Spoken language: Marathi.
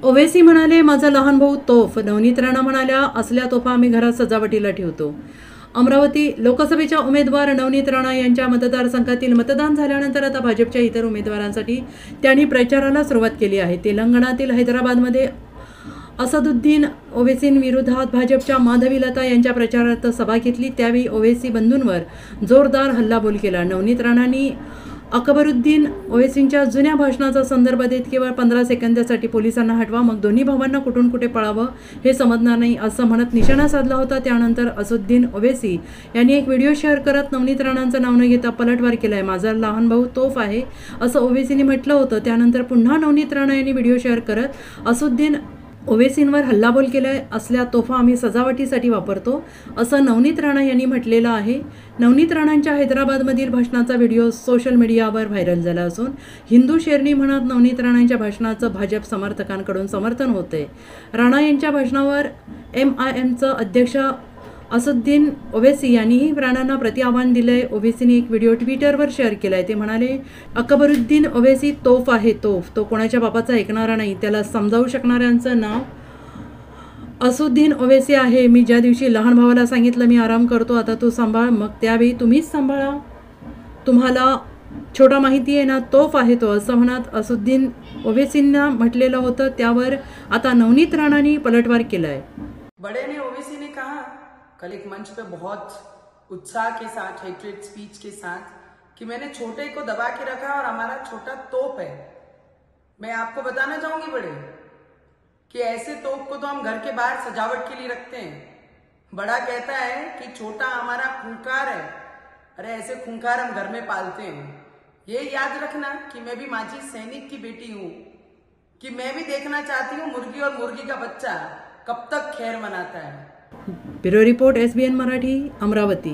ओवेसी म्हणाले, माझा लहान भाऊ तोफ. नवनीत राणा म्हणाल्या, असल्या तोफा आम्ही घरात सजावटीला ठेवतो. अमरावती लोकसभेच्या उमेदवार नवनीत राणा यांच्या मतदारसंघातील मतदान झाल्यानंतर आता भाजपच्या इतर उमेदवारांसाठी त्यांनी प्रचाराला सुरुवात केली आहे. तेलंगणातील हैदराबादमध्ये असदुद्दीन ओवेसींविरोधात भाजपच्या माधवीलता यांच्या प्रचारार्थ सभा घेतली. त्यावेळी ओवेसी बंधूंवर जोरदार हल्लाबोल केला. नवनीत राणांनी अकबरुद्दीन ओवेसींच्या जुन्या भाषणाचा संदर्भ देत केवळ 15 सेकंदासाठी पोलिसांना हटवा, मग दोन्ही भावांना कुठून कुठे पळावं हे समजणार नाही असं म्हणत निशाणा साधला होता. त्यानंतर असदुद्दीन ओवेसी यांनी एक व्हिडिओ शेअर करत नवनीत राणांचं नाव न घेता पलटवार केलाय. माझा लहान भाऊ तोफ आहे असं ओवेसींनी म्हटलं होतं. त्यानंतर पुन्हा नवनीत राणा यांनी व्हिडिओ शेअर करत असदुद्दीन ओवेसींवर हल्लाबोल केलाय. असल्या तोफा आम्ही सजावटीसाठी वापरतो असं नवनीत राणा यांनी म्हटलेलं आहे. नवनीत राणांच्या हैदराबादमधील भाषणाचा व्हिडिओ सोशल मीडियावर व्हायरल झाला असून हिंदू शेरनी म्हणत नवनीत राणांच्या भाषणाचं भाजप समर्थकांकडून समर्थन होते. राणा यांच्या भाषणावर MIMचं अध्यक्ष असदुद्दीन ओवेसी यांनीही राणांना प्रतिआव्हान दिलंय. ओवेसीने एक व्हिडिओ ट्विटरवर शेअर केलाय. ते म्हणाले, अकबरुद्दीन ओवेसी तोफ आहे. तोफ तो कोणाच्या बापाचा ऐकणारा नाही. त्याला समजावू शकणाऱ्यांचं नाव असदुद्दीन ओवेसी आहे. मी ज्या दिवशी लहान भावाला सांगितलं मी आराम करतो, आता तू सांभाळ, मग त्यावेळी तुम्हीच सांभाळा. तुम्हाला छोटा माहिती आहे ना, तोफ आहे तो असं म्हणत असदुद्दीन ओवेसींना म्हटलेलं होतं. त्यावर आता नवनीत राणांनी पलटवार केलाय. बड़े ने ओवेसी ने कहा कल एक मंच पे बहुत उत्साह के साथ हेट्रेड स्पीच के साथ कि मैंने छोटे को दबा के रखा और हमारा छोटा तोप है। मैं आपको बताना चाहूंगी बड़े कि ऐसे तोप को तो हम घर के बाहर सजावट के लिए रखते हैं। बड़ा कहता है कि छोटा हमारा खूंखार है, अरे ऐसे खूंखार हम घर में पालते हैं। ये याद रखना कि मैं भी माजी सैनिक की बेटी हूं, कि मैं भी देखना चाहती हूँ मुर्गी और मुर्गी का बच्चा कब तक खैर मनाता है। Bureau report SBN Marathi, Amravati.